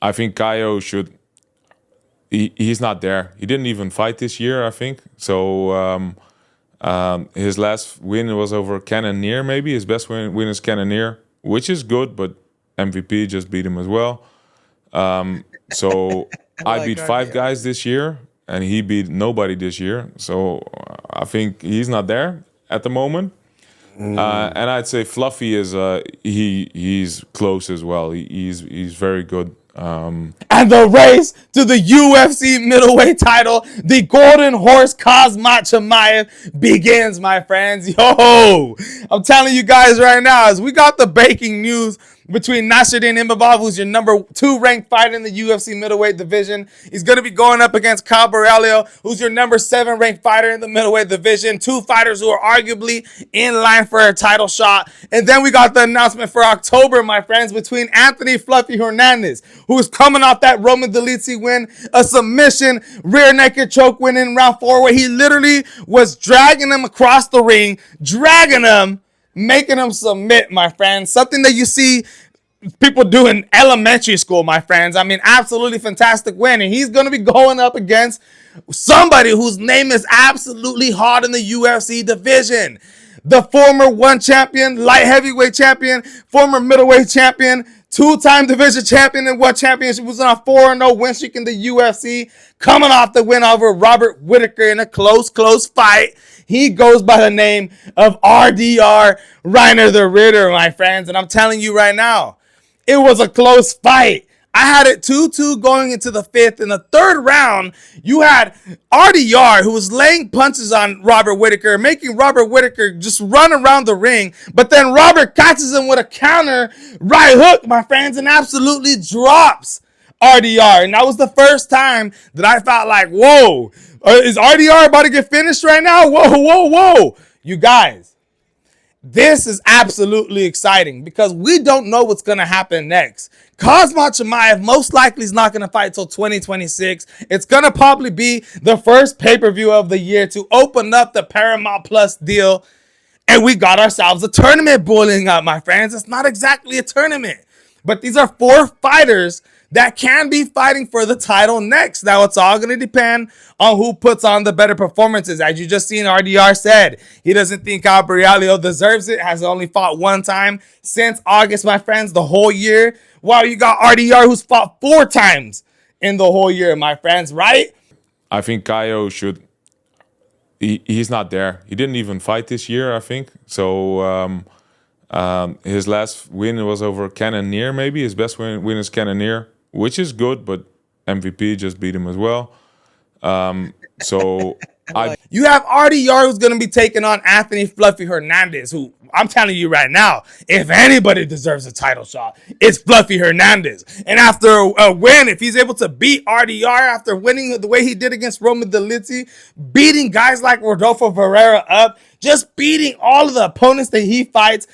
I think Caio should. He's not there. He didn't even fight this year, I think. So his last win was over Cannonier, maybe. His best win is Cannonier, which is good, but MVP just beat him as well. So I beat five guys this year, and he beat nobody this year. So I think he's not there at the moment. And I'd say Fluffy is he's close as well. He's very good. And the race to the UFC middleweight title, the golden horse Khamzat Chimaev begins, my friends. Yo, I'm telling you guys right now, as we got the breaking news between Nasruddin Imavov, who's your number 2 ranked fighter in the UFC middleweight division. He's going to be going up against Caio, who's your number 7 ranked fighter in the middleweight division. 2 fighters who are arguably in line for a title shot. And then we got the announcement for October, my friends, between Anthony Fluffy Hernandez, who is coming off that Roman Dolidze win, a submission, rear naked choke win in round 4, where he literally was dragging him across the ring, dragging him, making him submit, my friends. Something that you see people do in elementary school, my friends. I mean, absolutely fantastic win. And he's going to be going up against somebody whose name is absolutely hot in the UFC division. The former 1 champion, light heavyweight champion, former middleweight champion, 2-time division champion and 1 championship, was on a 4-0 win streak in the UFC, coming off the win over Robert Whittaker in a close fight. He goes by the name of RDR, Reiner the Ritter, my friends. And I'm telling you right now, it was a close fight. I had it 2-2 going into the 5th. In the 3rd round, you had RDR, who was laying punches on Robert Whittaker, making Robert Whittaker just run around the ring. But then Robert catches him with a counter right hook, my friends, and absolutely drops RDR. And that was the first time that I felt like, whoa, is RDR about to get finished right now? Whoa. You guys, this is absolutely exciting because we don't know what's going to happen next. Khamzat Chimaev most likely is not going to fight till 2026. It's going to probably be the first pay-per-view of the year to open up the Paramount Plus deal. And we got ourselves a tournament boiling up, my friends. It's not exactly a tournament, but these are 4 fighters that can be fighting for the title next. Now, it's all going to depend on who puts on the better performances. As you just seen, RDR said he doesn't think Caio deserves it, has only fought 1 time since August, my friends, the whole year. While you got RDR, who's fought 4 times in the whole year, my friends, right? I think Caio should. He's not there. He didn't even fight this year, I think. So his last win was over Cannonier, maybe. His best win is Cannonier, which is good, but MVP just beat him as well. So you have RDR, who's going to be taking on Anthony Fluffy Hernandez, who I'm telling you right now, if anybody deserves a title shot, it's Fluffy Hernandez. And after a win, if he's able to beat RDR after winning the way he did against Roman Dolidze, beating guys like Rodolfo Ferreira up, just beating all of the opponents that he fights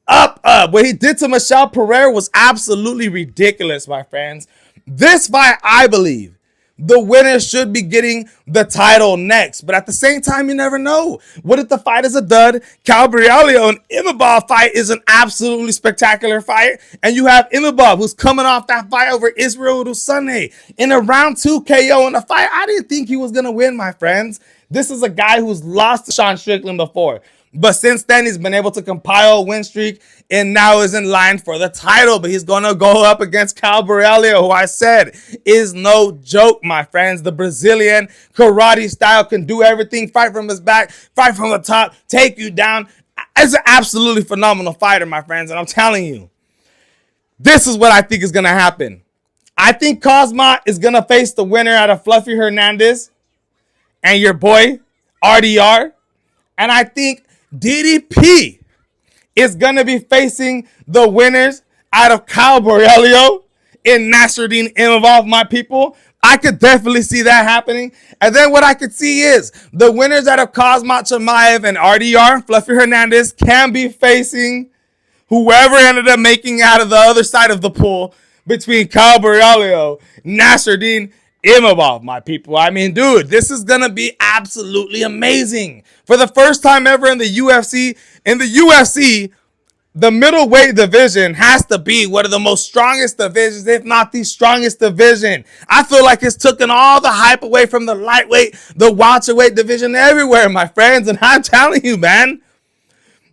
up. What he did to Michel Pereira was absolutely ridiculous, my friends. This fight, I believe, the winner should be getting the title next. But at the same time, you never know. What if the fight is a dud? Caio and Imavov fight is an absolutely spectacular fight. And you have Imavov, who's coming off that fight over Israel Adesanya in a round 2 KO in a fight I didn't think he was going to win, my friends. This is a guy who's lost to Sean Strickland before. But since then, he's been able to compile a win streak and now is in line for the title. But he's going to go up against Caio, who I said is no joke, my friends. The Brazilian karate style can do everything. Fight from his back, fight from the top, take you down. It's an absolutely phenomenal fighter, my friends. And I'm telling you, this is what I think is going to happen. I think Khamzat is going to face the winner out of Fluffy Hernandez and your boy, RDR. And I think DDP is going to be facing the winners out of Caio and Nasruddin Imavov, my people. I could definitely see that happening. And then what I could see is the winners out of Khamzat Chimaev and RDR, Fluffy Hernandez, can be facing whoever ended up making out of the other side of the pool between Caio, Nasruddin Imavov, my people. I mean, dude, this is going to be absolutely amazing. For the first time ever in the UFC, the middleweight division has to be one of the most strongest divisions, if not the strongest division. I feel like it's taken all the hype away from the lightweight, the welterweight division everywhere, my friends. And I'm telling you, man,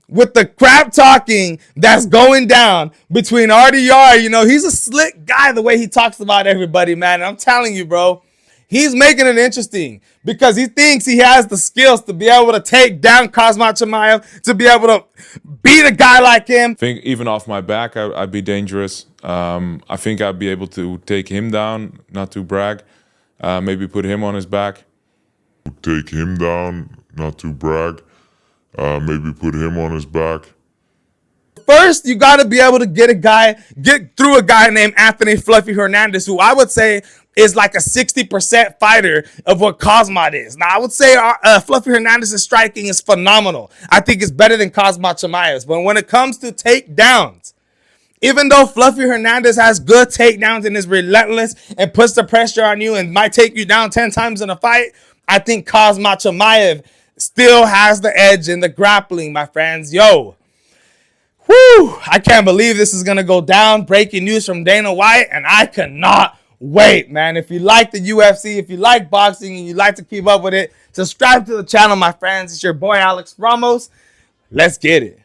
with the crap talking that's going down between RDR, you know, he's a slick guy the way he talks about everybody, man. And I'm telling you, bro, he's making it interesting because he thinks he has the skills to be able to take down Khamzat Chimaev, to be able to beat a guy like him. I think even off my back, I'd be dangerous. I think I'd be able to take him down, not to brag. Maybe put him on his back. Take him down, not to brag. Maybe put him on his back. First, you got to be able to get through a guy named Anthony Fluffy Hernandez, who I would say is like a 60% fighter of what Khamzat is. Now, I would say Fluffy Hernandez's striking is phenomenal. I think it's better than Khamzat Chimaev's. But when it comes to takedowns, even though Fluffy Hernandez has good takedowns and is relentless and puts the pressure on you and might take you down 10 times in a fight, I think Khamzat Chimaev still has the edge in the grappling, my friends. Yo. Whew, I can't believe this is going to go down. Breaking news from Dana White, and I cannot wait, man. If you like the UFC, if you like boxing, and you like to keep up with it, subscribe to the channel, my friends. It's your boy, Alex Ramos. Let's get it.